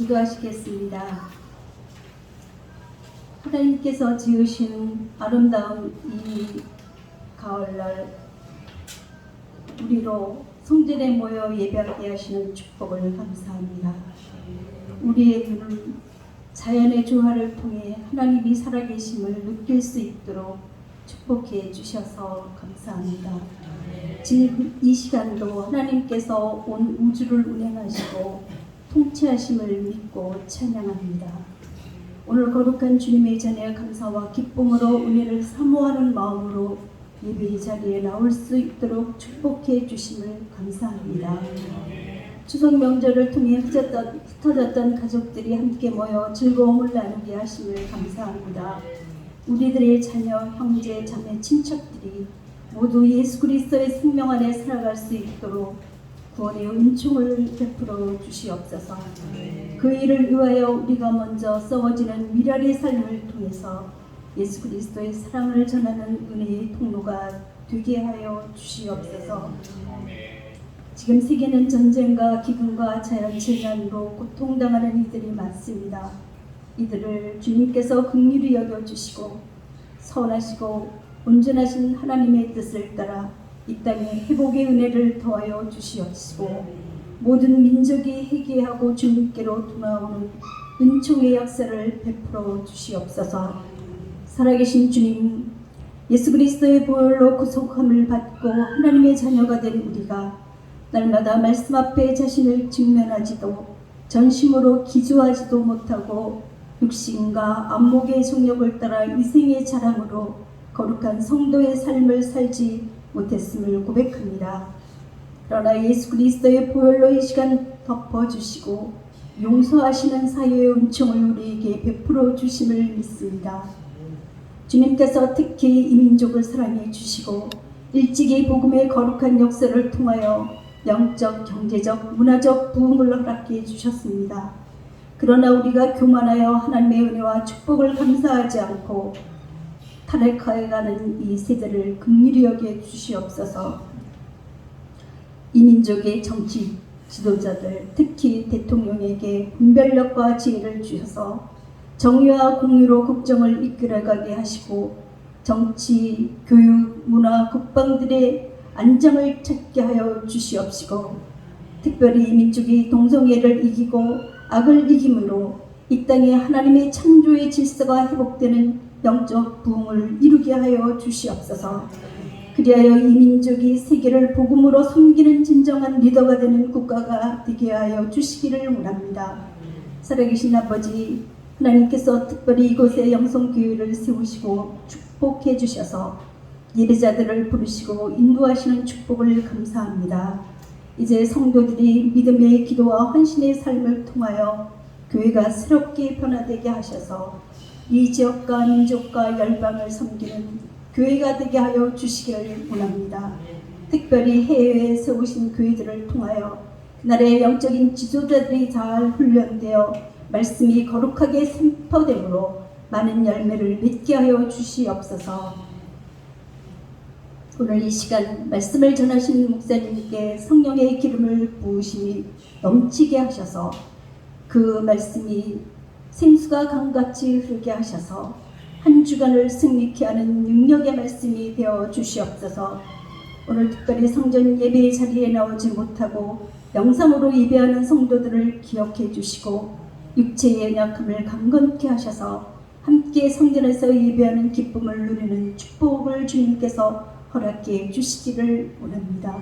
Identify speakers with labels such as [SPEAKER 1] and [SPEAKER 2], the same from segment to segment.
[SPEAKER 1] 기도하시겠습니다. 하나님께서 지으신 아름다운 이 가을날 우리로 성전에 모여 예배하게 하시는 축복을 감사합니다. 우리의 눈은 자연의 조화를 통해 하나님이 살아계심을 느낄 수 있도록 축복해 주셔서 감사합니다. 지금 이 시간도 하나님께서 온 우주를 운행하시고 통치하심을 믿고 찬양합니다. 오늘 거룩한 주님의 전에 감사와 기쁨으로 은혜를 사모하는 마음으로 예배의 자리에 나올 수 있도록 축복해 주심을 감사합니다. 추석 명절을 통해 흩어졌던 가족들이 함께 모여 즐거움을 나누게 하심을 감사합니다. 우리들의 자녀, 형제, 자매, 친척들이 모두 예수 그리스도의 생명 안에 살아갈 수 있도록 구원의 은총을 베풀어 주시옵소서. 그 일을 위하여 우리가 먼저 썩어지는 미랄의 삶을 통해서 예수 그리스도의 사랑을 전하는 은혜의 통로가 되게 하여 주시옵소서. 지금 세계는 전쟁과 기근과 자연재난으로 고통당하는 이들이 많습니다. 이들을 주님께서 긍휼히 여겨주시고 선하시고 온전하신 하나님의 뜻을 따라 이 땅에 회복의 은혜를 더하여 주시옵시고 모든 민족이 회개하고 주님께로 돌아오는 은총의 역사를 베풀어 주시옵소서. 살아계신 주님, 예수 그리스도의 보혈로 구속함을 받고 하나님의 자녀가 된 우리가 날마다 말씀 앞에 자신을 직면하지도 전심으로 기주하지도 못하고 육신과 안목의 정욕을 따라 이생의 자랑으로 거룩한 성도의 삶을 살지 못했음을 고백합니다. 그러나 예수 그리스도의 보혈로 이 시간 덮어주시고 용서하시는 사유의 은총을 우리에게 베풀어 주심을 믿습니다. 주님께서 특히 이 민족을 사랑해 주시고 일찍이 복음의 거룩한 역사를 통하여 영적, 경제적, 문화적 부흥을 허락해 주셨습니다. 그러나 우리가 교만하여 하나님의 은혜와 축복을 감사하지 않고 타락해가는 이 세대를 긍휼히 여겨 주시옵소서. 이 민족의 정치 지도자들, 특히 대통령에게 분별력과 지혜를 주셔서 정의와 공유로 국정을 이끌어가게 하시고 정치, 교육, 문화, 국방들의 안정을 찾게 하여 주시옵시고 특별히 이 민족이 동성애를 이기고 악을 이김으로 이 땅에 하나님의 창조의 질서가 회복되는 영적 부흥을 이루게 하여 주시옵소서. 그리하여 이 민족이 세계를 복음으로 섬기는 진정한 리더가 되는 국가가 되게 하여 주시기를 원합니다. 살아계신 아버지, 하나님께서 특별히 이곳에 영성교회를 세우시고 축복해 주셔서 예배자들을 부르시고 인도하시는 축복을 감사합니다. 이제 성도들이 믿음의 기도와 헌신의 삶을 통하여 교회가 새롭게 변화되게 하셔서 이 지역과 민족과 열방을 섬기는 교회가 되게 하여 주시기를 원합니다. 특별히 해외에 세우신 교회들을 통하여 그날의 영적인 지도자들이 잘 훈련되어 말씀이 거룩하게 선포됨으로 많은 열매를 맺게 하여 주시옵소서. 오늘 이 시간 말씀을 전하신 목사님께 성령의 기름을 부으심이 넘치게 하셔서 그 말씀이 생수가 강같이 흐르게 하셔서 한 주간을 승리케 하는 능력의 말씀이 되어 주시옵소서. 오늘 특별히 성전 예배의 자리에 나오지 못하고 영상으로 예배하는 성도들을 기억해 주시고 육체의 연약함을 강건케 하셔서 함께 성전에서 예배하는 기쁨을 누리는 축복을 주님께서 허락해 주시기를 원합니다.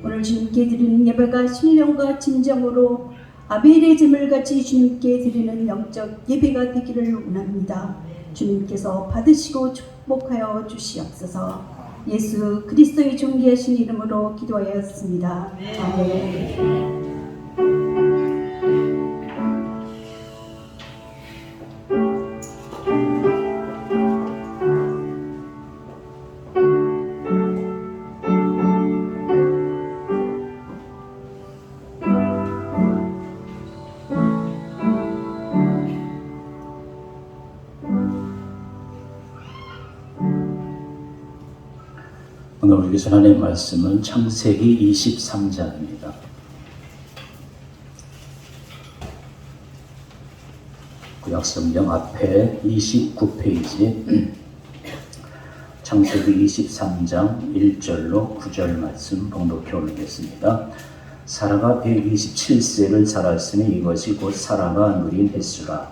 [SPEAKER 1] 오늘 주님께 드리는 예배가 신령과 진정으로 아벨의 제물같이 주님께 드리는 영적 예배가 되기를 원합니다. 주님께서 받으시고 축복하여 주시옵소서. 예수 그리스도의 존귀하신 이름으로 기도하였습니다. 아멘.
[SPEAKER 2] 오늘 우리에게 하나님의 말씀은 창세기 23장입니다. 구약성경 앞에 29페이지 창세기 23장 1절로 9절 말씀 봉독해 올리겠습니다. 사라가 127세를 살았으니 이것이 곧 사라가 누린 횟수라.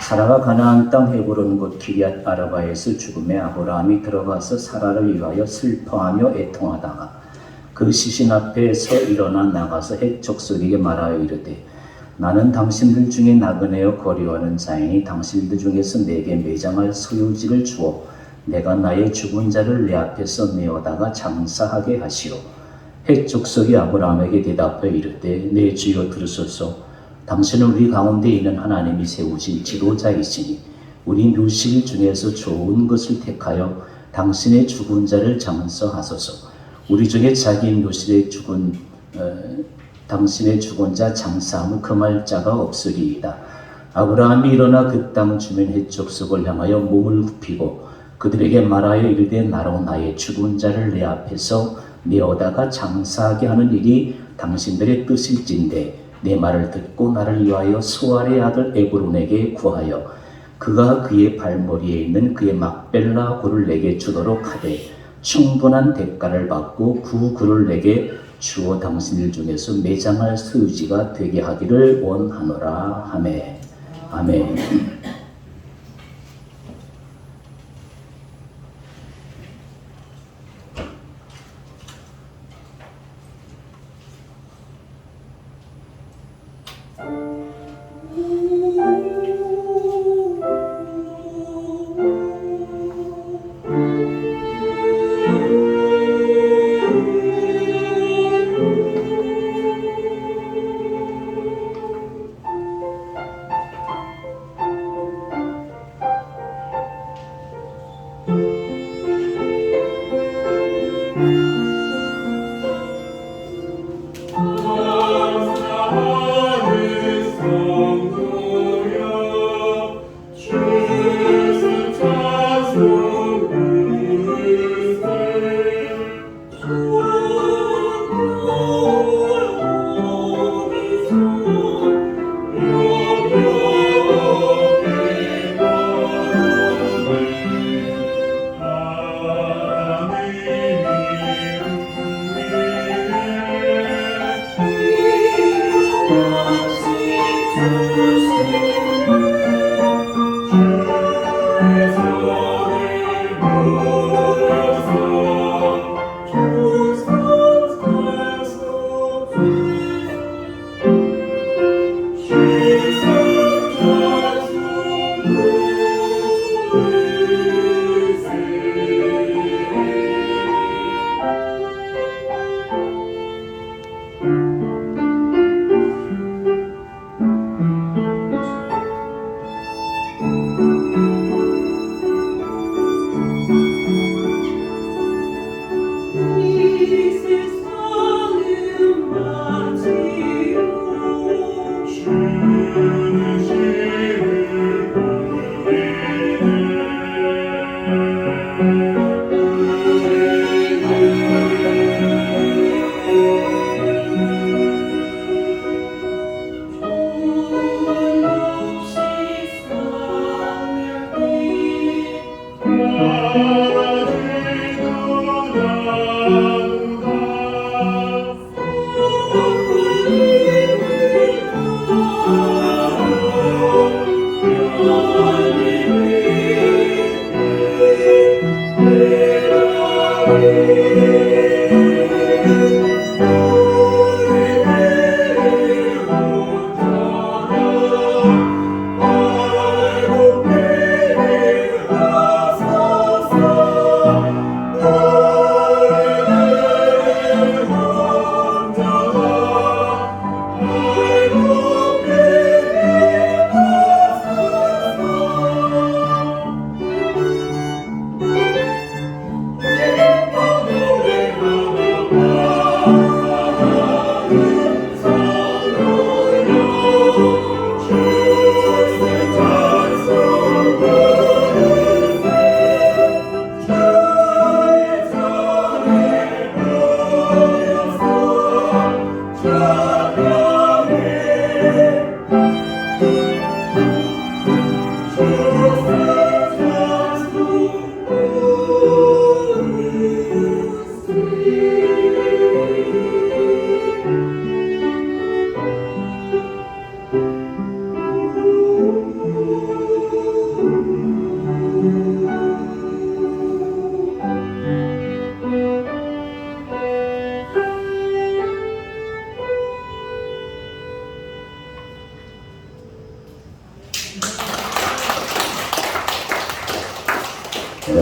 [SPEAKER 2] 사라가 가나안 땅 헤브론 곧 기럇 아르바에서 죽음에 아브라함이 들어가서 사라를 위하여 슬퍼하며 애통하다가 그 시신 앞에서 일어나 나가서 헷 족속에게 말하여 이르되 나는 당신들 중에 나그네여 거류하는 자이니 당신들 중에서 내게 매장할 소유지를 주어 내가 나의 죽은 자를 내 앞에서 메어다가 장사하게 하시오. 헷 족속이 아브라함에게 대답하여 이르되 내 주여 들으소서. 당신은 우리 가운데 있는 하나님이 세우신 지도자이시니 우리 묘실 중에서 좋은 것을 택하여 당신의 죽은 자를 장사하소서. 우리 중에 자기 묘실에 당신의 죽은 자 장사함을 금할 자가 없으리이다. 아브라함이 일어나 그 땅 주민 헷 족속을 향하여 몸을 굽히고 그들에게 말하여 이르되 나로 나의 죽은 자를 내 앞에서 메어다가 장사하게 하는 일이 당신들의 뜻일진데 내 말을 듣고 나를 위하여 수알의 아들 에브론에게 구하여 그가 그의 발머리에 있는 그의 막벨라 굴을 내게 주도록 하되 충분한 대가를 받고 그 굴을 내게 주어 당신들 중에서 매장할 소유지가 되게 하기를 원하노라 하매. 아멘.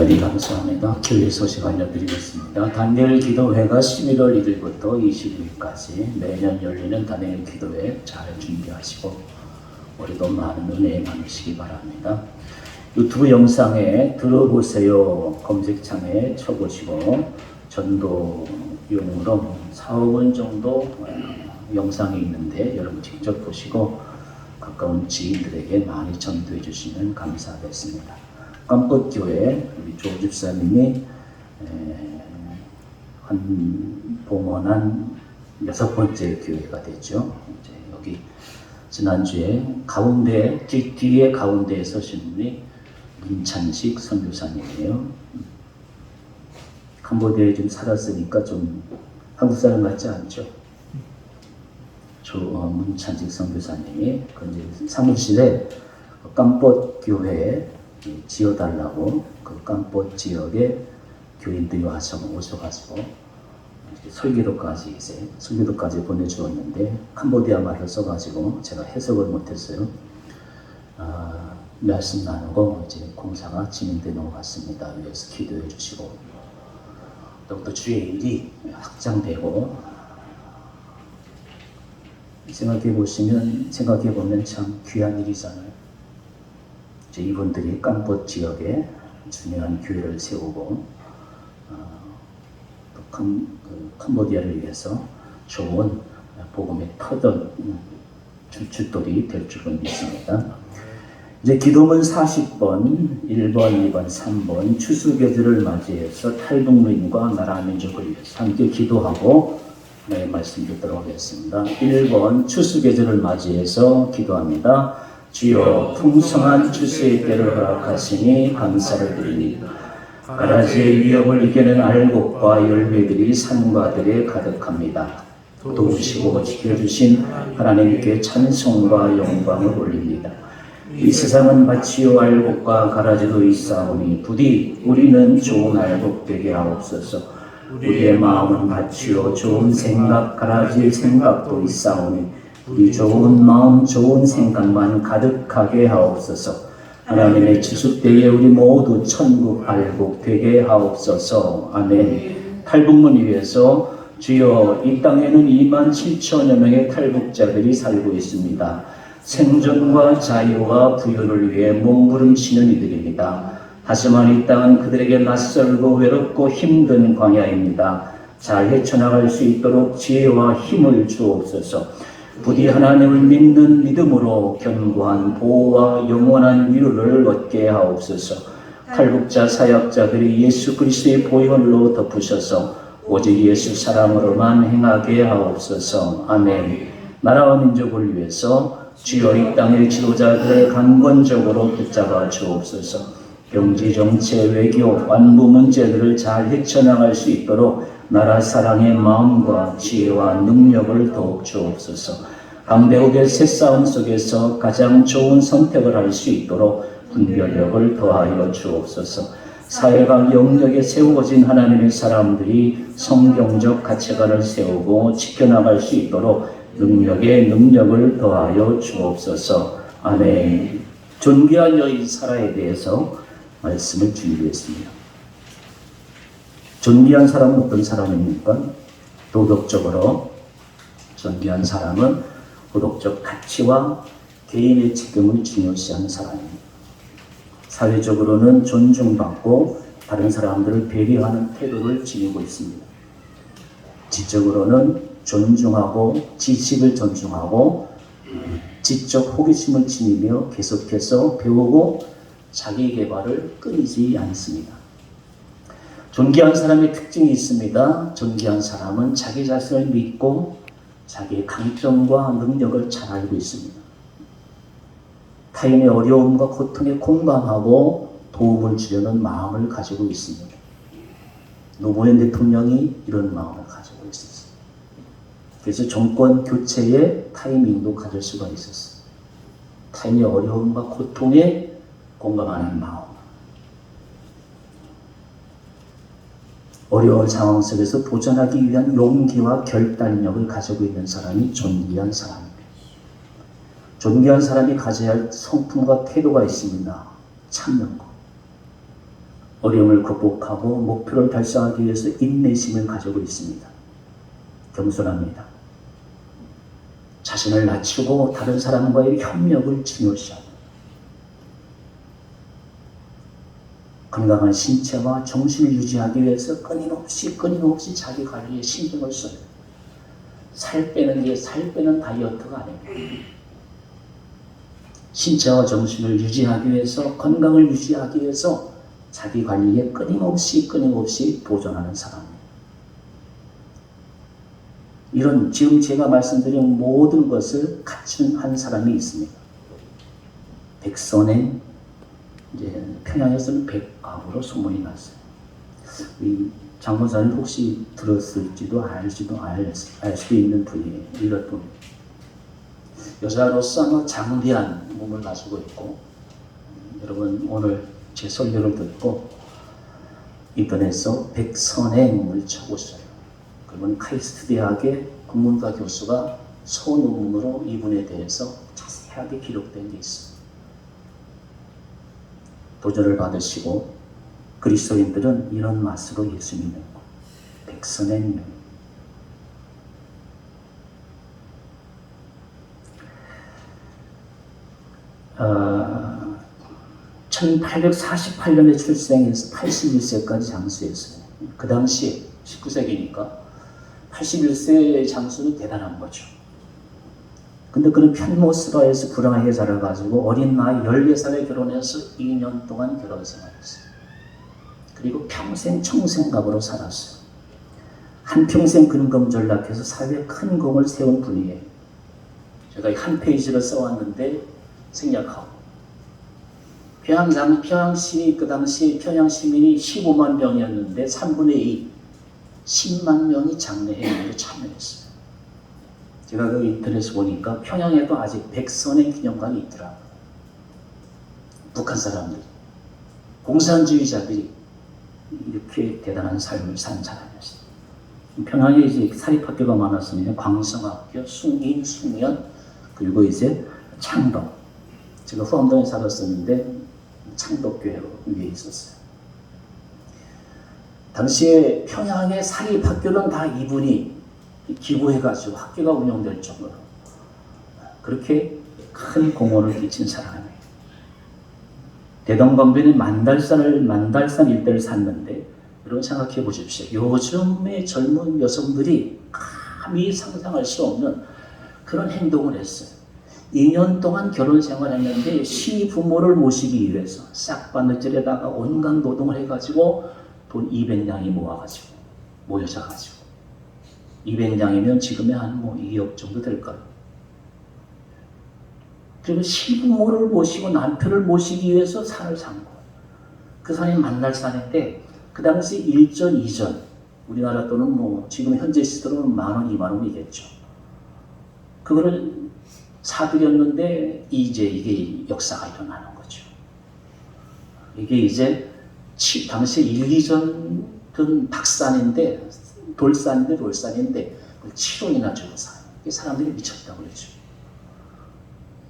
[SPEAKER 2] 하나님 감사합니다. 교회 소식 알려드리겠습니다. 다니엘 기도회가 11월 1일부터 22일까지 매년 열리는 다니엘 기도회 잘 준비하시고 우리도 많은 은혜에 나누시기 바랍니다. 유튜브 영상에 들어보세요 검색창에 쳐보시고 전도용으로 4, 5분 정도 영상이 있는데 여러분 직접 보시고 가까운 지인들에게 많이 전도해 주시면 감사하겠습니다. 깜꽃교회 우리 조 집사님이 봉헌한 6번째 교회가 되죠. 이제 여기 지난주에 가운데 뒤에 가운데에 서신 분이 문찬식 선교사님이에요. 캄보디아에 좀 살았으니까 좀 한국 사람 같지 않죠? 문찬식 선교사님이 그 사무실에 깜꽃 교회에 지어달라고 그 깜꽃 지역에 교인들이 오셔가지고 설교도까지 보내주었는데 캄보디아 말을 써가지고 제가 해석을 못했어요. 말씀 나누고 이제 공사가 진행되는 것 같습니다. 위에서 기도해 주시고 또 주의 일이 확장되고 생각해 보면 참 귀한 일이잖아요. 이제 이분들이 깜꽃 지역에 중요한 교회를 세우고 또 캄보디아를 위해서 좋은 복음의 터전 줄줄돌이 될 줄은 믿습니다. 이제 기도문 40번, 1번, 2번, 3번 추수계절을 맞이해서 탈북민과 나라 민족을 위해서 함께 기도하고 말씀 듣도록 하겠습니다. 1번 추수계절을 맞이해서 기도합니다. 주여 풍성한 추수의 때를 허락하시니 감사를 드리니 가라지의 위협을 이겨낸 알곡과 열매들이 산과 들에 가득합니다. 도우시고 지켜주신 하나님께 찬송과 영광을 올립니다. 이 세상은 마치요 알곡과 가라지도 있사오니 부디 우리는 좋은 알곡 되게 하옵소서. 우리의 마음은 마치요 좋은 생각 가라지의 생각도 있사오니 우리 좋은 마음 좋은 생각만 가득하게 하옵소서. 하나님의 추수 때에 우리 모두 천국 알곡 되게 하옵소서. 아멘. 탈북문을 위해서 주여 이 땅에는 27,000여 명의 탈북자들이 살고 있습니다. 생존과 자유와 부유를 위해 몸부림치는 이들입니다. 하지만 이 땅은 그들에게 낯설고 외롭고 힘든 광야입니다. 잘 헤쳐나갈 수 있도록 지혜와 힘을 주옵소서. 부디 하나님을 믿는 믿음으로 견고한 보호와 영원한 위로를 얻게 하옵소서. 탈북자 사역자들이 예수 그리스도의 보혈로 덮으셔서 오직 예수 사랑으로만 행하게 하옵소서. 아멘. 나라와 민족을 위해서 주여 이 땅의 지도자들을 강건적으로 붙잡아 주옵소서. 경제, 정치, 외교, 안보 문제들을 잘 헤쳐나갈 수 있도록 나라 사랑의 마음과 지혜와 능력을 더욱 주옵소서. 강대국의 새싸움 속에서 가장 좋은 선택을 할 수 있도록 분별력을 더하여 주옵소서. 사회가 영역에 세워진 하나님의 사람들이 성경적 가치관을 세우고 지켜나갈 수 있도록 능력에 능력을 더하여 주옵소서. 아멘. 존귀한 여인 사라에 대해서 말씀을 준비했습니다. 존귀한 사람은 어떤 사람입니까? 도덕적으로 존귀한 사람은 도덕적 가치와 개인의 책임을 중요시하는 사람입니다. 사회적으로는 존중받고 다른 사람들을 배려하는 태도를 지니고 있습니다. 지적으로는 존중하고 지식을 존중하고 지적 호기심을 지니며 계속해서 배우고 자기 개발을 끊이지 않습니다. 존귀한 사람의 특징이 있습니다. 존귀한 사람은 자기 자신을 믿고 자기의 강점과 능력을 잘 알고 있습니다. 타인의 어려움과 고통에 공감하고 도움을 주려는 마음을 가지고 있습니다. 노무현 대통령이 이런 마음을 가지고 있었어요. 그래서 정권 교체의 타이밍도 가질 수가 있었어요. 타인의 어려움과 고통에 공감하는 마음. 어려운 상황 속에서 도전하기 위한 용기와 결단력을 가지고 있는 사람이 존귀한 사람입니다. 존귀한 사람이 가져야 할 성품과 태도가 있습니다. 참는 것. 어려움을 극복하고 목표를 달성하기 위해서 인내심을 가지고 있습니다. 겸손합니다. 자신을 낮추고 다른 사람과의 협력을 중요시하고 건강한 신체와 정신을 유지하기 위해서 끊임없이 자기 관리에 신경을 써요. 살 빼는 게 살 빼는 다이어트가 아닙니다. 신체와 정신을 유지하기 위해서 건강을 유지하기 위해서 자기 관리에 끊임없이 도전하는 사람입니다. 이런 지금 제가 말씀드린 모든 것을 갖춘 한 사람이 있습니다. 백선행, 이제 평양에서는 백아부로 소문이 났어요. 이 장모사님 혹시 들었을지도 알 수도 있는 분이에요. 이런 분. 여자로서 장대한 몸을 가지고 있고, 여러분 오늘 제 설교를 듣고 인터넷에서 백선행을 쳐보세요. 그러면 카이스트 대학의 국문과 교수가 소논문으로 이분에 대해서 자세하게 기록된 게 있습니다. 도전을 받으시고 그리스도인들은 이런 맛으로 예수 믿는 것. 백선행명. 1848년에 출생해서 81세까지 장수했어요. 그 당시 19세기니까 81세의 장수는 대단한 거죠. 근데 그는 편모스라에서 불행하게 자라가지고 어린 나이 14살에 결혼해서 2년 동안 결혼 생활했어요. 그리고 평생 청생갑으로 살았어요. 한평생 근검전락해서 사회에 큰 공을 세운 분이에요. 제가 한 페이지를 써왔는데 생략하고 평양시 그 당시 평양 시민이 15만 명이었는데 3분의 2, 10만 명이 장례행위에 참여했어요. 제가 그 인터넷에 보니까 평양에도 아직 백선행 기념관이 있더라고요. 북한 사람들, 공산주의자들이 이렇게 대단한 삶을 산 사람이었어요. 평양에 이제 사립학교가 많았으면 광성학교, 숭인, 숭연, 그리고 이제 창덕. 제가 후암동에 살았었는데 창덕교회 위에 있었어요. 당시에 평양의 사립학교는 다 이분이 기부해가지고 학교가 운영될 정도로 그렇게 큰 공헌을 끼친 사람이에요. 대동강변에 만달산 일대를 샀는데 여러분 생각해 보십시오. 요즘의 젊은 여성들이 감히 상상할 수 없는 그런 행동을 했어요. 2년 동안 결혼 생활했는데 시부모를 모시기 위해서 싹바느질에다가 온갖 노동을 해가지고 돈 200냥이 모여져가지고 200냥이면 지금의 한 2억 정도 될까요? 그리고 시부모를 모시고 남편을 모시기 위해서 산을 산 거예요. 그 산이 만달산인데 그 당시 일전, 이전 우리나라 돈은 지금 현재 시대로는 10,000원, 20,000원이겠죠. 그거를 사들였는데 이제 이게 역사가 일어나는 거죠. 이게 이제 당시 1, 2전 박산인데 돌산인데 그걸 7원이나 주고 사요. 사람들이 미쳤다고 그러죠.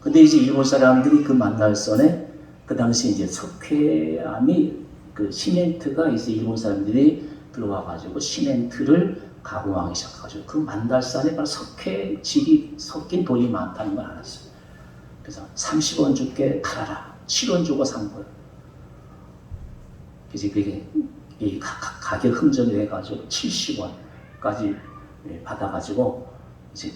[SPEAKER 2] 근데 이제 일본 사람들이 그 만달선에 그 당시 이제 석회암이 그 시멘트가 이제 일본 사람들이 들어와가지고 시멘트를 가공하기 시작해가지고 그 만달산에 바로 석회질이 섞인 돌이 많다는 걸 알았어요. 그래서 30원 줄게 팔아라. 7원 주고 산 거예요. 그래서 그게 가격 흥정이 돼가지고 70원까지 받아가지고 이제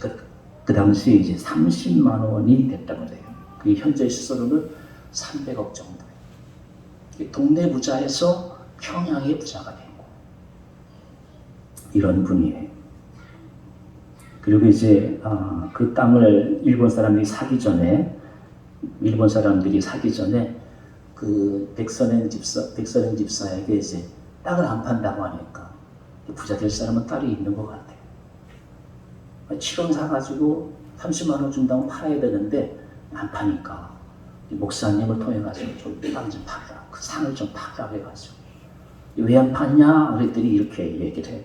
[SPEAKER 2] 그 당시에 이제 30만 원이 됐다고 그래요. 그게 현재 시세로는 300억 정도. 동네 부자에서 평양의 부자가 된 거. 이런 분이에요. 그리고 이제 그 땅을 일본 사람들이 사기 전에 그 백선행 집사에게 이제 땅을 안 판다고 하니까 부자 될 사람은 딸이 있는 것 같아요. 7원 사가지고 30만 원 준다고 팔아야 되는데 안 파니까 목사님을 통해가지고 좀 땅 좀 팔아라. 그 상을 좀 팔아라 해가지고 왜 안 파냐? 그랬더니 이렇게 얘기를 해요.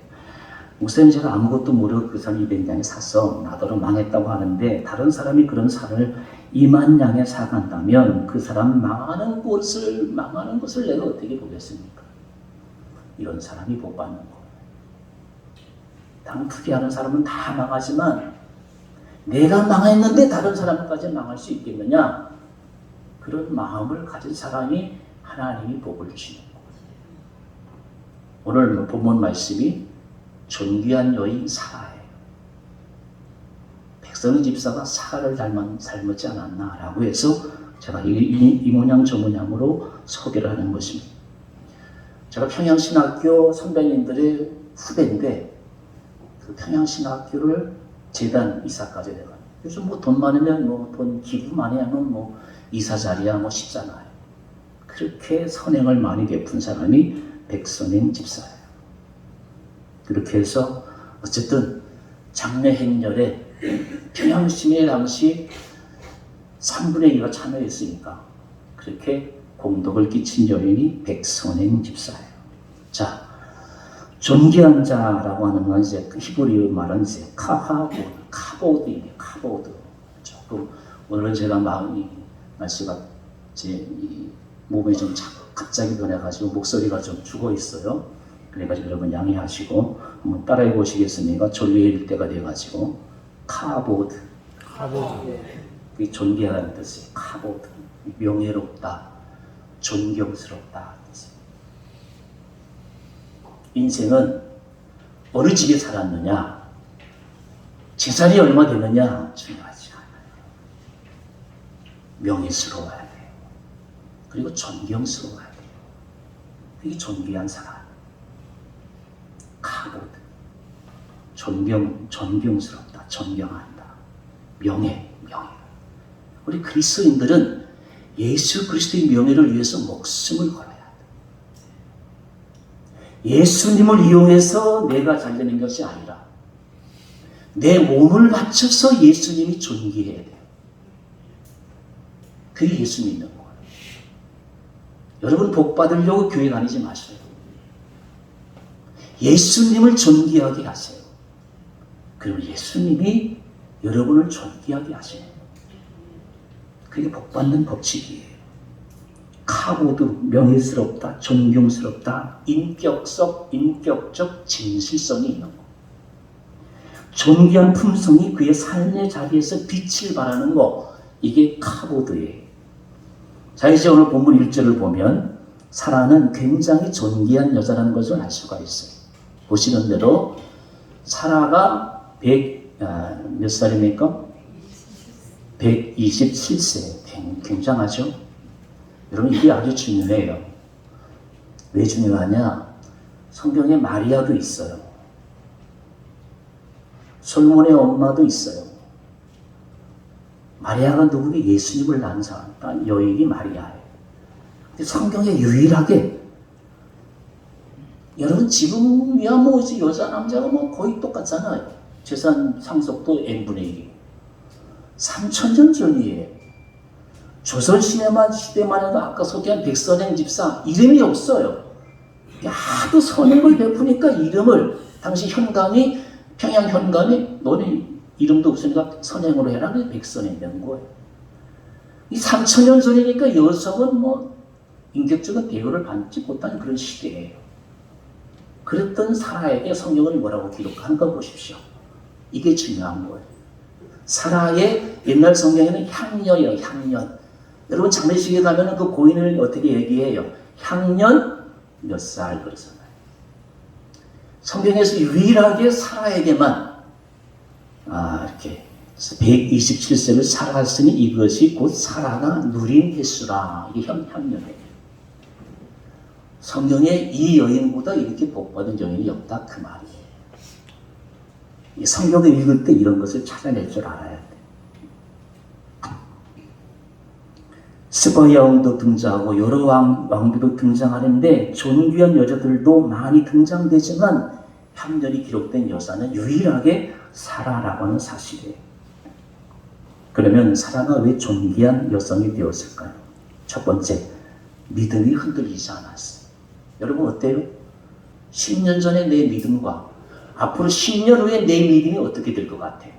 [SPEAKER 2] 목사님 제가 아무것도 모르고 그 산 200냥에 사서 나더러 망했다고 하는데 다른 사람이 그런 산을 2만 냥에 사간다면 그 사람 망하는 것을 내가 어떻게 보겠습니까? 이런 사람이 복 받는 거예요. 당투기 하는 사람은 다 망하지만 내가 망했는데 다른 사람까지 망할 수 있겠느냐? 그런 마음을 가진 사람이 하나님이 복을 주시는 거예요. 오늘 본문 말씀이 존귀한 여인 사라예요. 백선의 집사가 사라를 닮았지 않았나라고 해서 제가 이 문양 저 문양으로 소개를 하는 것입니다. 제가 평양신학교 선배님들의 후배인데 그 평양신학교를 재단 이사까지 돼가요. 요즘 뭐 돈 많으면 뭐 돈 기부 많이 하면 뭐 이사 자리야 뭐 쉽잖아요. 그렇게 선행을 많이 베푼 사람이 백선행 집사예요. 그렇게 해서 어쨌든 장례 행렬에 평양시민의 당시 3분의 2가 참여했으니까 그렇게 공덕을 끼친 여인이 백선행 집사예요. 자, 존귀한 자라고 하는 건 이제 히브리어 말은 이제 카보드입니다. 카보드. 조금 오늘은 제가 날씨가 제 몸에 좀 갑자기 변해가지고 목소리가 좀 죽어 있어요. 그래가지고 여러분 양해하시고 한번 따라해 보시겠습니까? 졸릴 때가 돼가지고 카보드. 이 존귀하다는 뜻이에요. 카보드. 명예롭다, 존경스럽다. 인생은 어느 집에 살았느냐, 재산이 얼마 되느냐 중요하지 않아요. 명예스러워야 돼요. 그리고 존경스러워야 돼요. 그게 존귀한 사람. 카보드. 존경스럽다, 존경한다. 명예. 우리 그리스도인들은 예수 그리스도의 명예를 위해서 목숨을 걸어야 돼. 예수님을 이용해서 내가 잘 되는 것이 아니라 내 몸을 바쳐서 예수님이 존귀해야 돼요. 그게 예수 믿는 거예요. 여러분 복 받으려고 교회 다니지 마세요. 예수님을 존귀하게 하세요. 그리고 예수님이 여러분을 존귀하게 하세요. 그게 복 받는 법칙이에요. 카보드, 명예스럽다, 존경스럽다, 인격적 진실성이 있는 거. 존귀한 품성이 그의 삶의 자리에서 빛을 발하는 거. 이게 카보드예요. 자, 이제 오늘 본문 1절을 보면 사라는 굉장히 존귀한 여자라는 것을 알 수가 있어요. 보시는 대로 사라가 몇 살입니까? 127세. 굉장하죠? 여러분 이게 아주 중요해요. 왜 중요하냐? 성경에 마리아도 있어요. 솔몬의 엄마도 있어요. 마리아가 누구게? 예수님을 낳은 사람, 여인이 마리아예요. 근데 성경에 유일하게 여러분 지금이야 뭐 여자 남자가 뭐 거의 똑같잖아요. 재산 상속도 n분의 1이 3000년 전이에요. 조선시대만 해도 아까 소개한 백선행 집사 이름이 없어요. 하도 선행을 베푸니까 이름을 당시 현감이 평양 현감이 너네 이름도 없으니까 선행으로 해라. 그래서 백선행 된 거예요. 이 3000년 전이니까 여성은 뭐 인격적인 대우를 받지 못하는 그런 시대예요. 그랬던 사라에게 성경은 뭐라고 기록하는 거 보십시오. 이게 중요한 거예요. 사라의 옛날 성경에는 향년이에요. 향년. 여러분 장례식에 가면 그 고인을 어떻게 얘기해요? 향년 몇 살 그러잖아요. 성경에서 유일하게 사라에게만 이렇게 127세를 살았으니 이것이 곧 사라가 누린 횟수라. 이게 향년이에요. 성경에 이 여인보다 이렇게 복받은 여인이 없다 그 말이에요. 성경을 읽을 때 이런 것을 찾아낼 줄 알아야 돼. 스바 여왕도 등장하고 여러 왕비도 등장하는데 존귀한 여자들도 많이 등장되지만 향년이 기록된 여자는 유일하게 사라라고 하는 사실이에요. 그러면 사라가 왜 존귀한 여성이 되었을까요? 첫 번째, 믿음이 흔들리지 않았어요. 여러분 어때요? 10년 전에 내 믿음과 앞으로 10년 후에 내 믿음이 어떻게 될 것 같아요?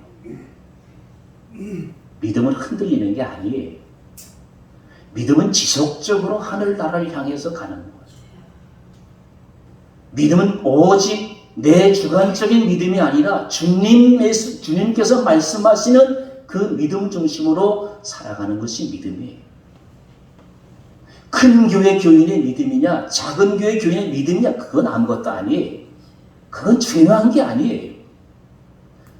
[SPEAKER 2] 믿음은 흔들리는 게 아니에요. 믿음은 지속적으로 하늘나라를 향해서 가는 거예요. 믿음은 오직 내 주관적인 믿음이 아니라 주님께서 말씀하시는 그 믿음 중심으로 살아가는 것이 믿음이에요. 큰 교회 교인의 믿음이냐 작은 교회 교인의 믿음이냐 그건 아무것도 아니에요. 그건 중요한 게 아니에요.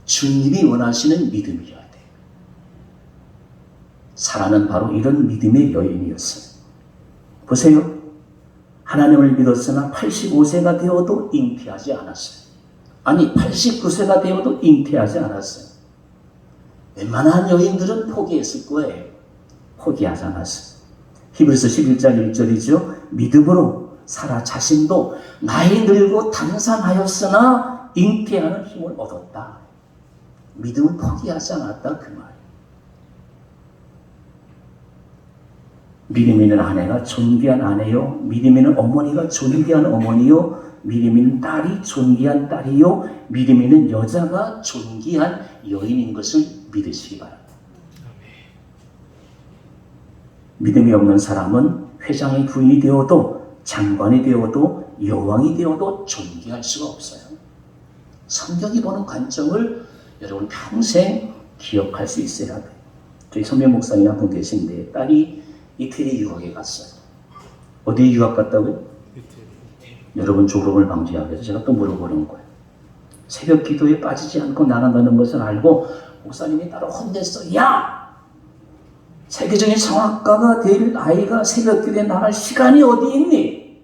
[SPEAKER 2] 주님이 원하시는 믿음이어야 돼요. 사라는 바로 이런 믿음의 여인이었어요. 보세요. 하나님을 믿었으나 85세가 되어도 잉태하지 않았어요. 아니 89세가 되어도 잉태하지 않았어요. 웬만한 여인들은 포기했을 거예요. 포기하지 않았어요. 히브리서 11장 1절이죠. 믿음으로 사라 자신도 나이 들고 단산하였으나 잉태하는 힘을 얻었다. 믿음을 포기하지 않았다 그 말. 믿음 있는 아내가 존귀한 아내요, 믿음 있는 어머니가 존귀한 어머니요, 믿음 있는 딸이 존귀한 딸이요, 믿음 있는 여자가 존귀한 여인인 것을 믿으시기 바랍니다. 믿음이 없는 사람은 회장의 부인이 되어도 장관이 되어도 여왕이 되어도 존귀할 수가 없어요. 성경이 보는 관점을 여러분 평생 기억할 수 있어야 돼요. 저희 선배 목사님 한 분 계신데 딸이 이태리 유학에 갔어요. 어디에 유학 갔다고요? 여러분 졸업을 방지하기 위해서 제가 또 물어보는 거예요. 새벽 기도에 빠지지 않고 나간다는 것을 알고 목사님이 따로 혼냈어. 야! 세계적인 성악가가 될 아이가 새벽 기도에 나갈 시간이 어디 있니?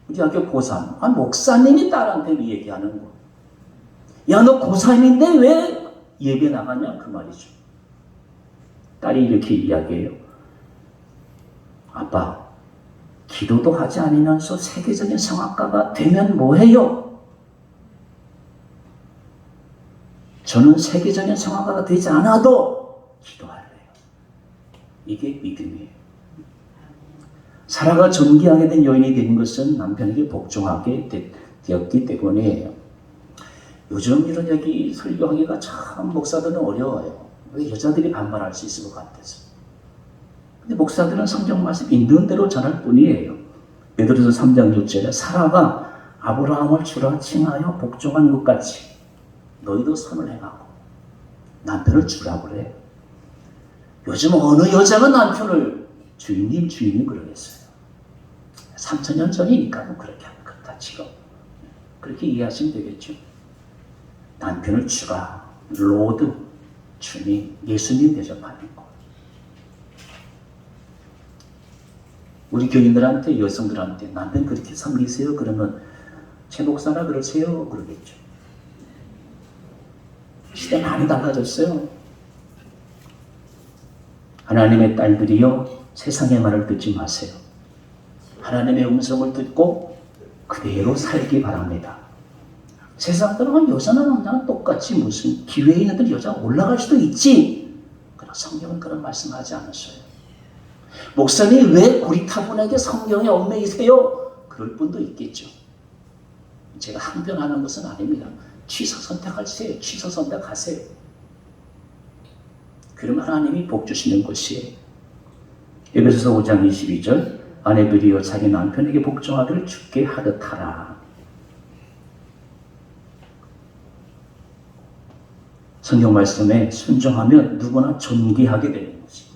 [SPEAKER 2] 우리 학교 고3. 목사님이 딸한테 얘기하는 거야. 야, 너 고3인데 왜 예배 나가냐? 그 말이죠. 딸이 이렇게 이야기해요. 아빠, 기도도 하지 않으면서 세계적인 성악가가 되면 뭐해요? 저는 세계적인 성악가가 되지 않아도 기도할래요. 이게 믿음이에요. 사라가 존귀하게 된 여인이 된 것은 남편에게 복종하게 되었기 때문이에요. 요즘 이런 얘기 설교하기가 참 목사들은 어려워요. 왜 여자들이 반발할 수 있을 것 같아서. 근데 목사들은 성경 말씀 있는 대로 전할 뿐이에요. 베드로서 3장 6절에 사라가 아브라함을 주라 칭하여 복종한 것 같이 너희도 선을 행하고 남편을 주라 그래. 요즘 어느 여자가 남편을 주인님 그러겠어요. 3000년 전이니까 뭐 그렇게 하면 그렇다 치고 그렇게 이해하시면 되겠죠. 남편을 주라, 로드, 주님, 예수님 대접하는 거. 우리 교인들한테, 여성들한테 남편 그렇게 섬기세요? 그러면 제 목사라 그러세요? 그러겠죠. 시대 많이 달라졌어요. 하나님의 딸들이여 세상의 말을 듣지 마세요. 하나님의 음성을 듣고 그대로 살기 바랍니다. 세상 사람은 여자나 남자나 똑같이 무슨 기회에 있는 여자가 올라갈 수도 있지. 그러나 성경은 그런 말씀하지 않았어요. 목사님 왜 고리타분하게 성경에 얽매이세요? 그럴 분도 있겠죠. 제가 항변하는 것은 아닙니다. 취사 선택하세요. 취사 선택하세요. 그럼 하나님이 복 주시는 것이에요. 에베소서 5장 22절 아내들이여 자기 남편에게 복종하기를 주께 하듯 하라. 성경 말씀에 순종하면 누구나 존귀하게 되는 것이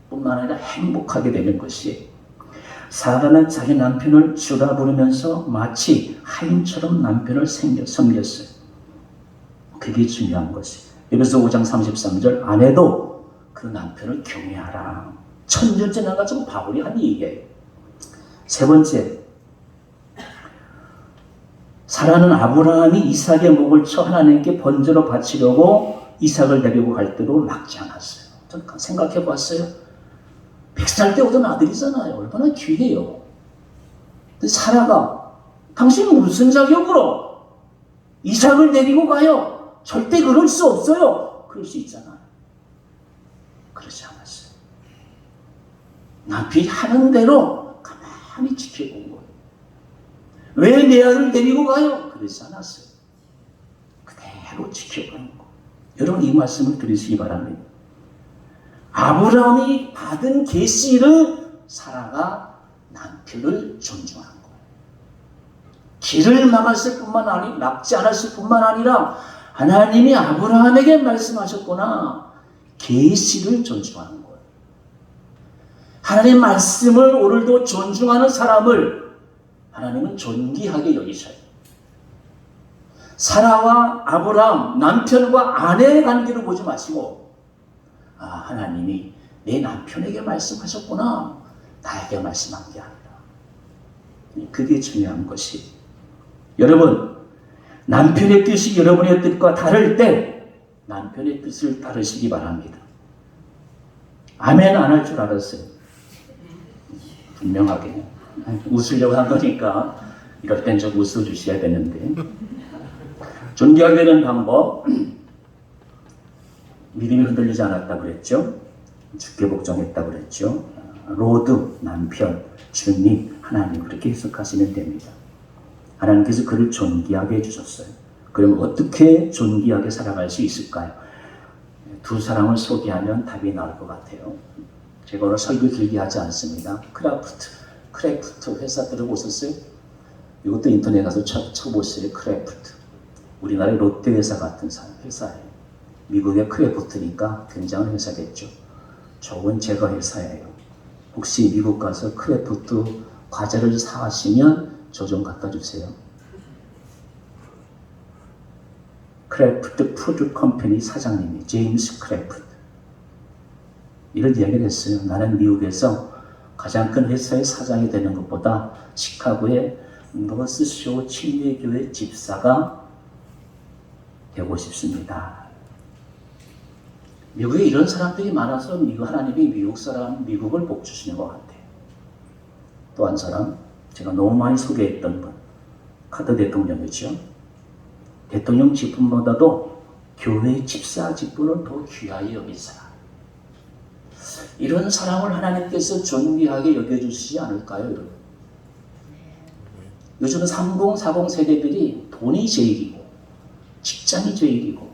[SPEAKER 2] 뿐만 아니라 행복하게 되는 것이. 사라는 자기 남편을 주라 부르면서 마치 하인처럼 남편을 섬겼어요. 그게 중요한 것이. 에베소 5장 33절 아내도 그 남편을 경외하라. 천년째 나가지고 바울이 한 얘기예요. 세 번째, 사라는 아브라함이 이삭의 목을 쳐 하나님께 번제로 바치려고 이삭을 데리고 갈 때도 막지 않았어요. 저는 생각해 봤어요. 100살 때 오던 아들이잖아요. 얼마나 귀해요. 근데 사라가 당신 무슨 자격으로 이삭을 데리고 가요? 절대 그럴 수 없어요. 그럴 수 있잖아요. 그렇지 않았어요. 남편이 하는 대로 가만히 지켜본 거예요. 왜 내 아들을 데리고 가요? 그러지 않았어요. 그대로 지켜보는 거. 여러분 이 말씀을 들으시기 바랍니다. 아브라함이 받은 계시를 사라가 남편을 존중한 거예요. 길을 막지 않았을 뿐만 아니라 하나님이 아브라함에게 말씀하셨구나. 계시를 존중하는 거예요. 하나님 말씀을 오늘도 존중하는 사람을 하나님은 존귀하게 여기셔요. 사라와 아브라함, 남편과 아내의 관계를 보지 마시고, 하나님이 내 남편에게 말씀하셨구나. 나에게 말씀한 게 아니라. 그게 중요한 것이. 여러분, 남편의 뜻이 여러분의 뜻과 다를 때 남편의 뜻을 따르시기 바랍니다. 아멘 안 할 줄 알았어요. 분명하게. 웃으려고 한 거니까 이럴 땐 좀 웃어주셔야 되는데. 존귀하게 되는 방법. 믿음이 흔들리지 않았다고 그랬죠. 주께 복종했다고 그랬죠. 로드, 남편, 주님, 하나님 그렇게 해석하시면 됩니다. 하나님께서 그를 존귀하게 해주셨어요. 그럼 어떻게 존귀하게 살아갈 수 있을까요? 두 사람을 소개하면 답이 나올 것 같아요. 제가 오늘 설교 길게 하지 않습니다. 크래프트 회사 들어보셨어요? 이것도 인터넷 가서 쳐보세요. 크래프트. 우리나라의 롯데회사 같은 회사예요. 미국의 크래프트니까 굉장한 회사겠죠. 좋은 제과 회사예요. 혹시 미국 가서 크래프트 과자를 사가시면 저 좀 갖다 주세요. 크래프트 푸드 컴퍼니 사장님이 제임스 크래프트. 이런 이야기를 했어요. 나는 미국에서 가장 큰 회사의 사장이 되는 것보다 시카고의 노스쇼 침례교회 집사가 되고 싶습니다. 미국에 이런 사람들이 많아서 하나님이 미국을 복 주시는 것 같아요. 또 한 사람, 제가 너무 많이 소개했던 분, 카터 대통령이죠. 대통령 직분보다도 교회 집사 직분을 더 귀하게 여긴 사람. 이런 사람을 하나님께서 존귀하게 여겨주시지 않을까요, 여러분? 요즘은 30, 40 세대들이 돈이 제일이고, 직장이 제일이고,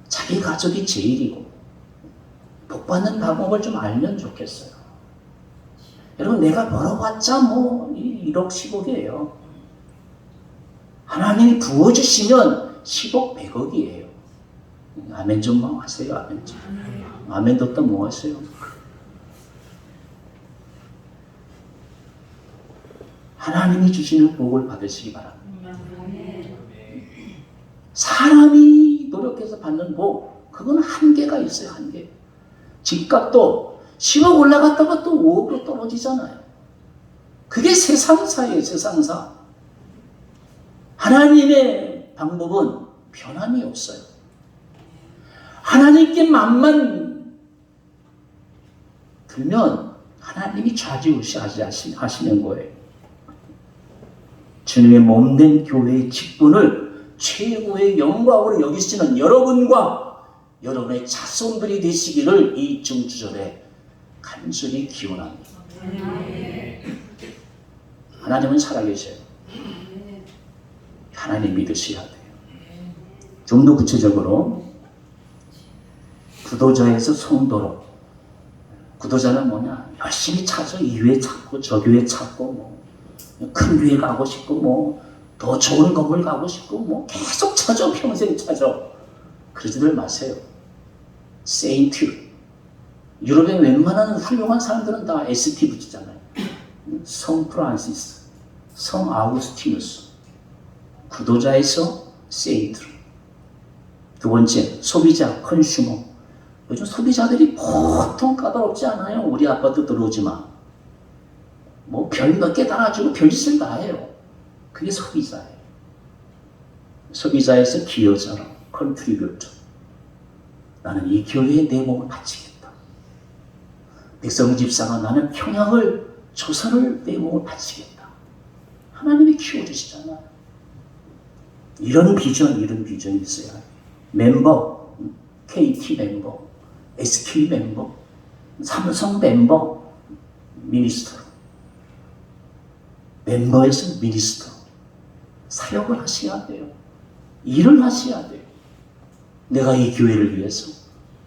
[SPEAKER 2] 자기 가족이 제일이고, 복받는 방법을 좀 알면 좋겠어요. 여러분, 내가 벌어봤자 1억, 10억이에요. 하나님이 부어주시면 10억, 100억이에요. 아멘 좀 하세요, 아멘 좀. 아멘 뒀다 뭐 하세요? 하나님이 주시는 복을 받으시기 바랍니다. 사람이 노력해서 받는 복, 그건 한계가 있어요, 한계. 집값도 10억 올라갔다가 또 5억으로 떨어지잖아요. 그게 세상사예요, 세상사. 하나님의 방법은 변함이 없어요. 하나님께 맘만 들면 하나님이 좌지우지하시는 거예요. 주님의 몸된 교회의 직분을 최고의 영광으로 여기시는 여러분과 여러분의 자손들이 되시기를 이 중주절에 간절히 기원합니다. 하나님은 살아계셔요. 하나님 믿으셔야 돼요. 좀 더 구체적으로 구도자에서 성도로. 구도자는 뭐냐? 열심히 찾아. 이 교회 찾고 저 교회 찾고 큰 교회 가고 싶고 더 좋은 건물 가고 싶고 계속 찾아. 평생 찾아. 그러지들 마세요. 세인트. 유럽의 웬만한 훌륭한 사람들은 다 ST 붙이잖아요. 성 프란시스, 성 아우구스티누스. 구도자에서 세인트로. 두 번째, 소비자, 컨슈머. 요즘 소비자들이 보통 까다롭지 않아요. 우리 아파트 들어오지 마. 별 몇 개 달아주고 별짓을 다 해요. 그게 소비자예요. 소비자에서 기여자로, 컨트리뷰터. 나는 이 교회에 내 몸을 바치겠다. 백성 집사가 나는 평양을, 조선을 내 몸을 바치겠다. 하나님이 키워주시잖아요. 이런 비전이 있어야 해요. 멤버, KT 멤버, SK 멤버, 삼성 멤버, 미니스터. 멤버에서 미니스터. 사역을 하셔야 돼요. 일을 하셔야 돼요. 내가 이 교회를 위해서,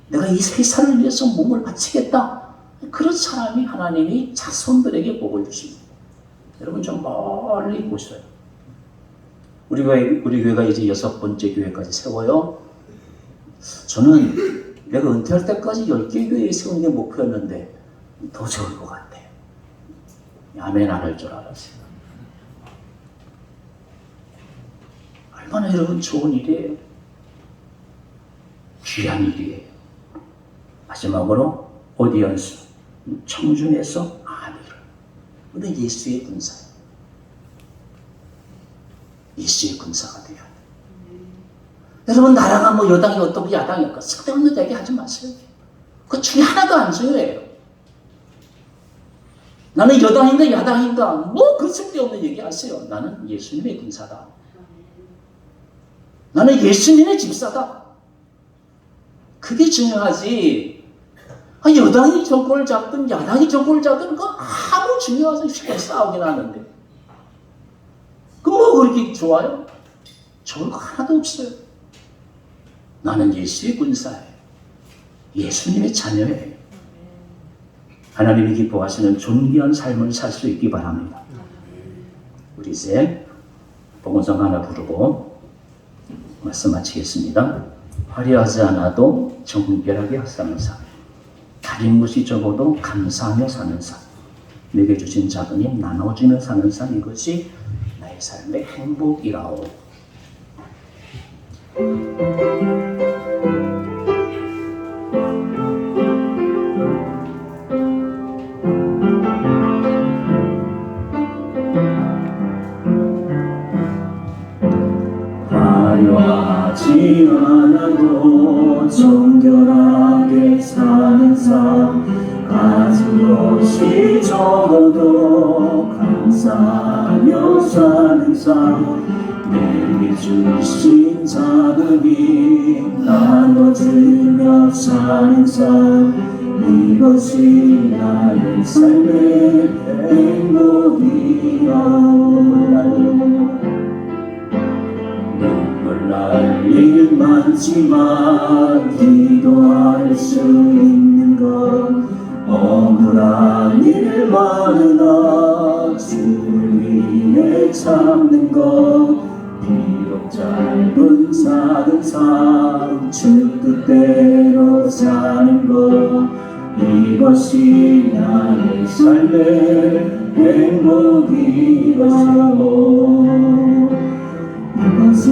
[SPEAKER 2] 내가 이 회사를 위해서 몸을 바치겠다. 그런 사람이 하나님이 자손들에게 복을 주십니다. 여러분 좀 멀리 보셔요. 우리 교회가 이제 6번째 교회까지 세워요. 저는 내가 은퇴할 때까지 10개 교회 세우는 게 목표였는데 더 좋을 것 같아요. 아멘 안 할 줄 알았어요. 얼마나 여러분 좋은 일이에요. 귀한 일이에요. 마지막으로 오디언스, 청중에서 아미를. 우리는 예수의 군사예요. 예수의 군사가 돼야 돼요. 여러분 나라가 뭐 여당이 어떻고 야당이 어떻고 쓸데없는 얘기 하지 마세요. 그 중에 하나도 안 중요해요. 나는 여당인가 야당인가 뭐 그 쓸데없는 얘기 하세요. 나는 예수님의 군사다. 나는 예수님의 집사다. 그게 중요하지. 여당이 정권을 잡든 야당이 정권을 잡든 그거 아무 중요하지. 쉽게 싸우긴 하는데. 그 뭐 그렇게 좋아요? 좋은 거 하나도 없어요. 나는 예수의 군사예요. 예수님의 자녀예요. 하나님이 기뻐하시는 존귀한 삶을 살 수 있기 바랍니다. 우리 이제 복음성 하나 부르고 말씀 마치겠습니다. 화려하지 않아도 정결하게 사는 삶, 가진 것이 적어도 감사하며 사는 삶, 내게 주신 작은 힘 나눠주며 사는 삶, 이것이 나의 삶의 행복이라오. 화려하지 않아도 정결하게 사는 삶, 가진 것이 적어도 감사하며 사는 삶, 내게 주신 작은 힘 나눠주며 사는 삶, 이것이 나의 삶의 행복이라오. 눈물 날 일 많지만 기도할 수 있는 것, 억울한 일 많으나 주를 위해 참는 것, 비록 짧은 작은 삶 주 뜻대로 사는 것, 이것이 나의 삶의 행복이라오. 이것이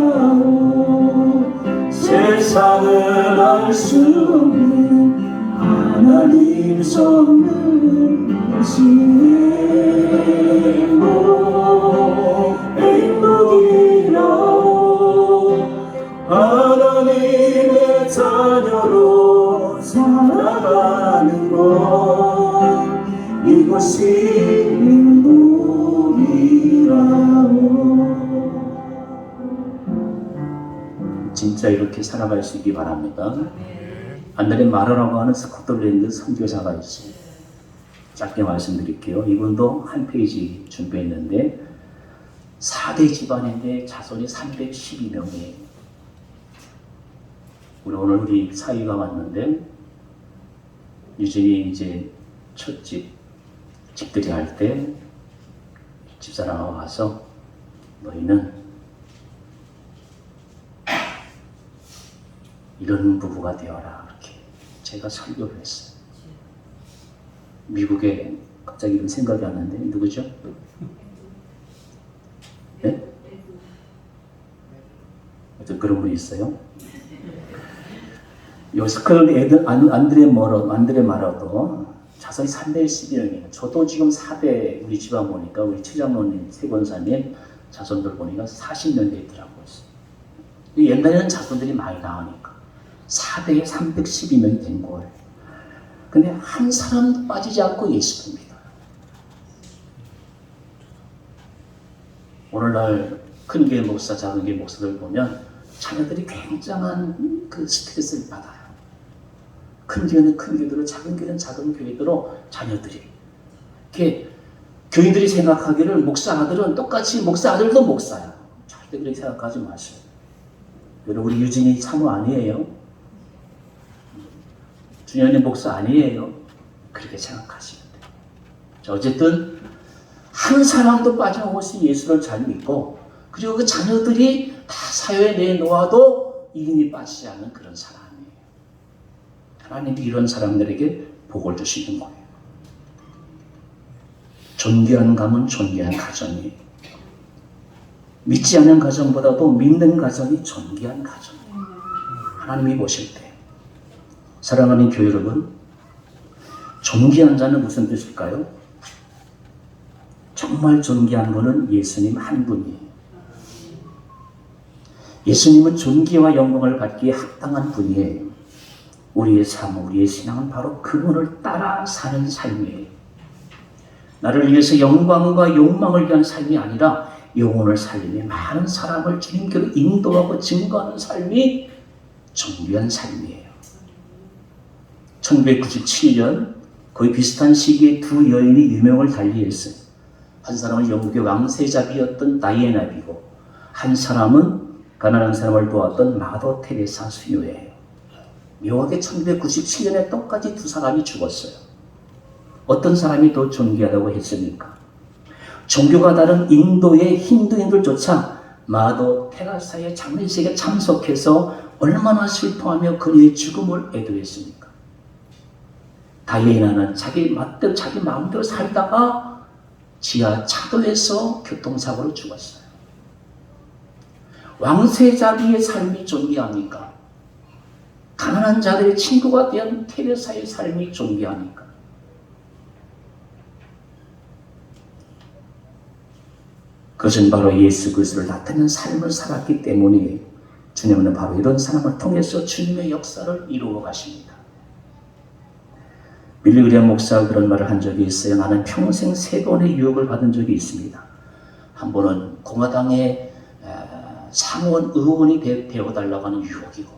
[SPEAKER 2] 행복이라오. 세상은 알 수 없는 하나님 선물, 이것이 행복이라오. 하나님의 자녀로 살아가는 것, 이것이 행복이라오. 진짜 이렇게 살아갈 수 있기 바랍니다. 안드레 마르라고 하는 스코틀랜드 선교사가 있어요. 짧게 말씀드릴게요. 이분도 한 페이지 준비했는데 4대 집안인데 자손이 312명이에요. 우리 사위가 왔는데 유진이 이제 첫 집들이 할 때 집사람이 와서 너희는 이런 부부가 되어라, 이렇게 제가 설교를 했어요. 미국에 갑자기 이름 생각이 안 나는데 누구죠? 네? 어떤 그런 분이 있어요? 요 스컬 안드레 마라도 자손이 312명이에요. 저도 지금 4대 우리 집안 보니까 우리 최장로님, 세권사님 자손들 보니까 40년 되더라고요. 옛날에는 자손들이 많이 나오니까 4대에 312명이 된 거예요. 근데 한 사람도 빠지지 않고 예수입니다. 오늘날 큰 교회 목사, 작은 교회 목사들 보면 자녀들이 굉장한 그 스트레스를 받아요. 큰 교회는 큰 교회대로, 작은 교회는 작은 교회대로 자녀들이. 이렇게 교인들이 생각하기를 목사 아들은 똑같이 목사 아들도 목사야. 절대 그렇게 생각하지 마세요. 여러분, 우리 유진이 사모 아니에요. 준현이 목사 아니에요. 그렇게 생각하시면 돼요. 자, 어쨌든 한 사람도 빠짐없이 예수를 잘 믿고, 그리고 그 자녀들이 다 사회에 내놓아도 이름이 빠지지 않는 그런 사람이에요. 하나님이 이런 사람들에게 복을 주시는 거예요. 존귀한 가문, 존귀한 가정이에요. 믿지 않는 가정보다도 믿는 가정이 존귀한 가정이에요. 하나님이 보실 때. 사랑하는 교회 여러분, 존귀한 자는 무슨 뜻일까요? 정말 존귀한 분은 예수님 한 분이에요. 예수님은 존귀와 영광을 받기에 합당한 분이에요. 우리의 삶, 우리의 신앙은 바로 그분을 따라 사는 삶이에요. 나를 위해서 영광과 욕망을 위한 삶이 아니라 영혼을 살리며 많은 사람을 주님께로 인도하고 증거하는 삶이 존귀한 삶이에요. 1997년 거의 비슷한 시기에 두 여인이 유명을 달리했어요. 한 사람은 영국의 왕세자비였던 다이애나 비고, 한 사람은 가난한 사람을 도왔던 마더 테레사 수녀예요. 묘하게 1997년에 똑같이 두 사람이 죽었어요. 어떤 사람이 더 존귀하다고 했습니까? 종교가 다른 인도의 힌두인들조차 마더 테레사의 장례식에 참석해서 얼마나 슬퍼하며 그녀의 죽음을 애도했습니까? 다이애나는 자기 마음대로 살다가 지하 차도에서 교통사고로 죽었어요. 왕세자비의 삶이 존귀합니까? 가난한 자들의 친구가 된 테레사의 삶이 존귀합니까? 그것은 바로 예수 그리스도를 나타내는 삶을 살았기 때문이에요. 주님은 바로 이런 사람을 통해서 주님의 역사를 이루어 가십니다. 빌리 그레이엄 목사가 그런 말을 한 적이 있어요. 나는 평생 3번의 유혹을 받은 적이 있습니다. 한 번은 공화당의 상원 의원이 되어달라고 하는 유혹이고,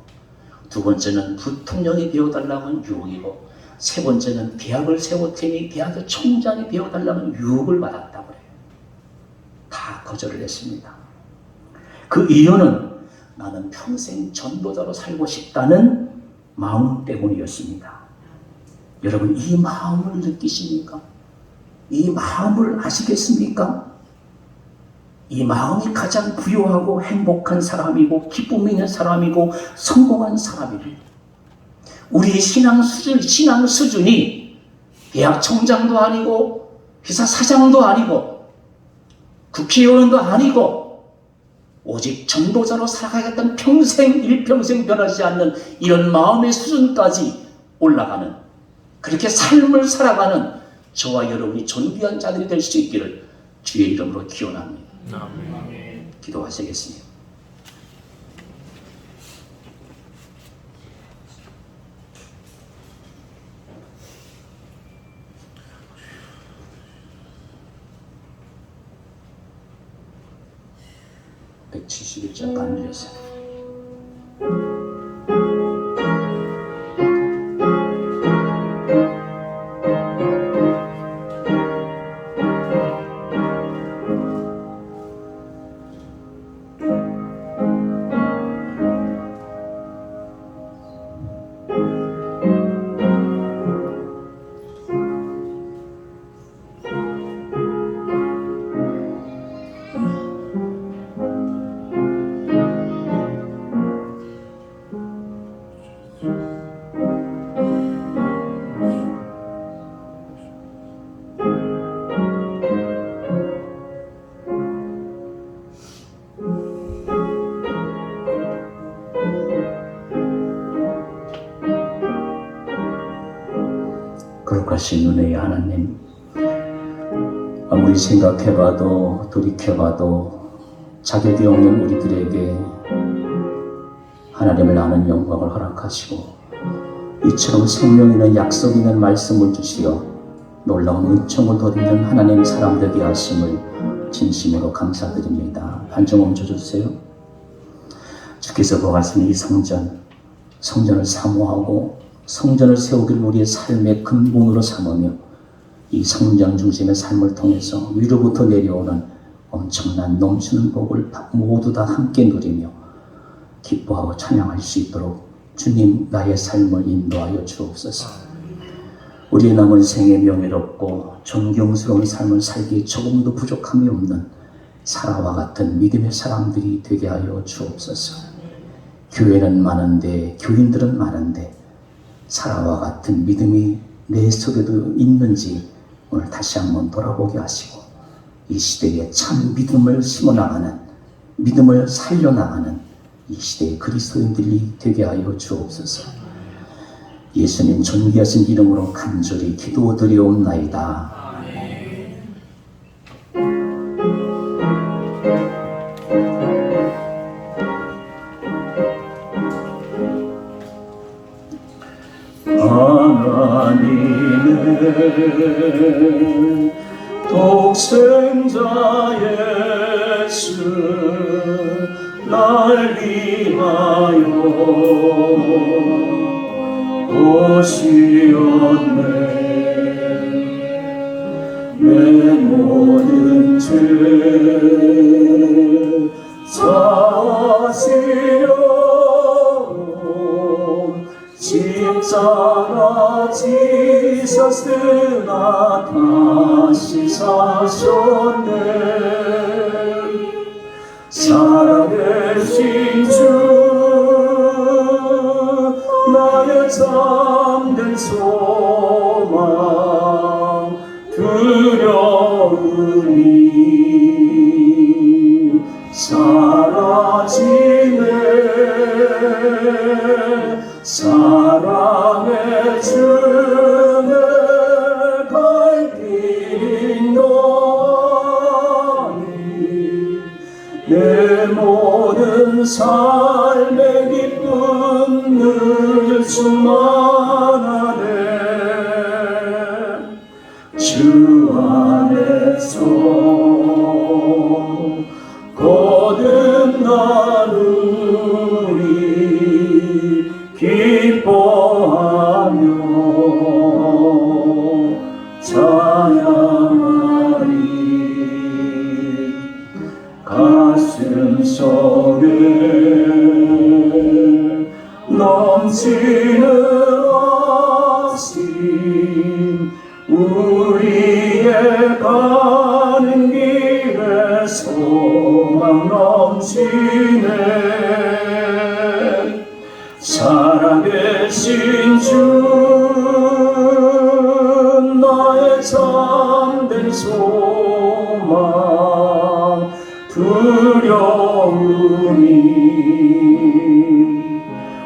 [SPEAKER 2] 두 번째는 부통령이 되어달라고 하는 유혹이고, 세 번째는 대학을 세울 테니 대학의 총장이 되어달라고 하는 유혹을 받았다고 해요. 다 거절을 했습니다. 그 이유는 나는 평생 전도자로 살고 싶다는 마음 때문이었습니다. 여러분, 이 마음을 느끼십니까? 이 마음을 아시겠습니까? 이 마음이 가장 부유하고 행복한 사람이고 기쁨 있는 사람이고 성공한 사람입니다. 우리의 신앙 수준이 대학 총장도 아니고 회사 사장도 아니고 국회의원도 아니고 오직 전도자로 살아가겠다는 일평생 변하지 않는 이런 마음의 수준까지 올라가는, 그렇게 삶을 살아가는 저와 여러분이 존귀한 자들이 될 수 있기를 주의 이름으로 기원합니다. 아멘. 기도하시겠습니다. (171장) 간주에서 거룩하신 은혜의 하나님, 아무리 생각해봐도 돌이켜봐도 자격이 없는 우리들에게 하나님을 아는 영광을 허락하시고 이처럼 생명 있는 약속 있는 말씀을 주시어 놀라운 은총을 더듬는 하나님 사람 되게 하심을 진심으로 감사드립니다. 한 점 멈춰주세요. 주께서 보았으니 이 성전을 사모하고 성전을 세우기를 우리의 삶의 근본으로 삼으며 이 성전 중심의 삶을 통해서 위로부터 내려오는 엄청난 넘치는 복을 모두 다 함께 누리며 기뻐하고 찬양할 수 있도록 주님 나의 삶을 인도하여 주옵소서. 우리의 남은 생에 명예롭고 존경스러운 삶을 살기에 조금도 부족함이 없는 사라와 같은 믿음의 사람들이 되게 하여 주옵소서. 교회는 많은데, 교인들은 많은데 사라와 같은 믿음이 내 속에도 있는지 오늘 다시 한번 돌아보게 하시고 이 시대에 참 믿음을 심어나가는, 믿음을 살려나가는 이 시대의 그리스도인들이 되게 하여 주옵소서. 예수님 존귀하신 이름으로 간절히 기도드리옵나이다. 하나님의 독생자 예수 날 위하여 오시었네. 내 모든 죄 사시려 십자가 지셨으나 다시 사셨네. 살아계신 주 나의 참된 소망 두려움이 사라지네. 사랑의 주내 갈 길이 너니 내 모든 삶의 기쁨 늘 충만하네. 주 안에서 거듭나누리 기뻐하며 찬양하리. 가슴 속에 넘치는 아심 우리의 가는 길에 소망 넘치네. 살아계신 주 나의 참된 소망 두려움이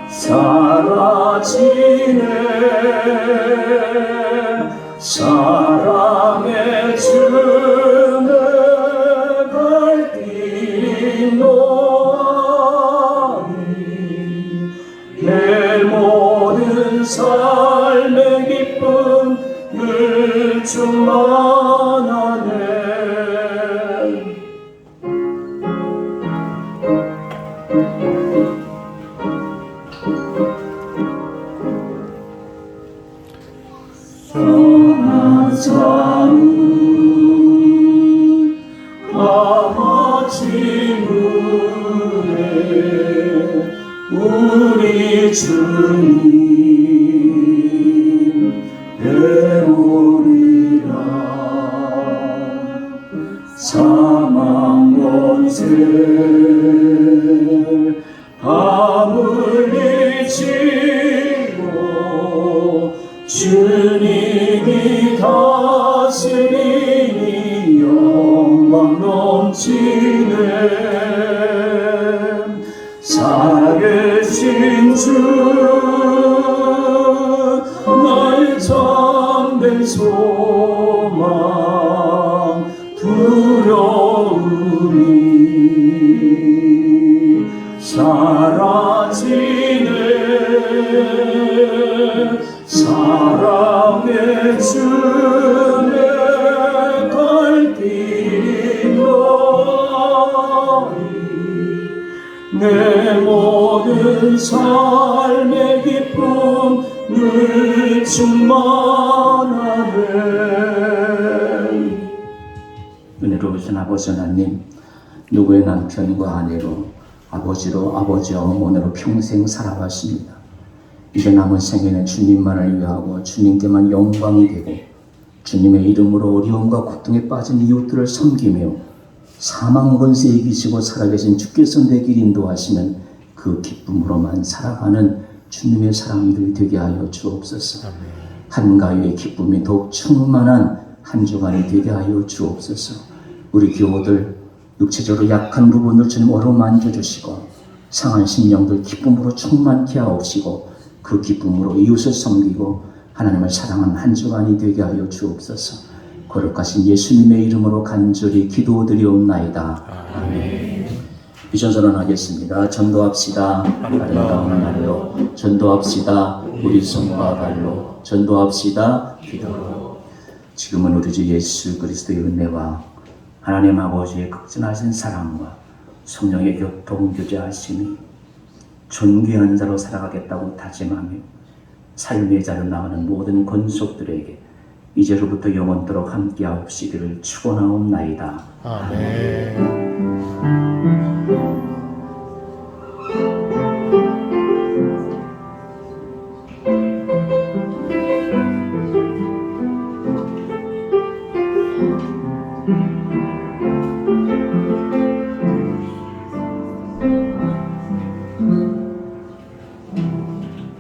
[SPEAKER 2] 사라지네. 사랑의 주내 갈 길이 너니 내 모든 삶의 기쁨 늘 충만하네. 사랑은 아마지물에 우리 주님 배우리라. 사망 권세 다 물리치고 주님이 다스리니 영광 넘치네. 살아계신 주 나의 참된 소망 두려움이 사라지네. 사랑의 주내 갈 길이 너니 내 모든 삶의 기쁨 늘 충만하네. 은혜로우신 아버지 하나님, 누구의 남편과 아내로 아버지로 아버지와 어머니로 평생 살아가십니다. 이제 남은 생애는 주님만을 위하고 주님께만 영광이 되고 주님의 이름으로 어려움과 고통에 빠진 이웃들을 섬기며 사망 권세에 이기시고 살아계신 주께서 내 길 인도하시는 그 기쁨으로만 살아가는 주님의 사람들이 되게 하여 주옵소서. 한가위의 기쁨이 더욱 충만한 한 주간이 되게 하여 주옵소서. 우리 교우들 육체적으로 약한 부분을 주님 어루만져 주시고 상한 심령들 기쁨으로 충만케 하옵시고 그 기쁨으로 이웃을 섬기고 하나님을 사랑하는 한 주간이 되게 하여 주옵소서. 거룩하신 예수님의 이름으로 간절히 기도드리옵나이다. 아멘. 비전 선언하겠습니다. 전도합시다. 아름다운 날로 전도합시다. 우리 손과 발로 전도합시다. 기도로. 지금은 우리 주 예수 그리스도의 은혜와 하나님 아버지의 극진하신 사랑과 성령의 교통 교제하심이 존귀한 자로 살아가겠다고 다짐하며 삶의 자로 나가는 모든 권속들에게 이제로부터 영원토록 함께하옵시기를 축원하옵나이다.
[SPEAKER 3] 아멘.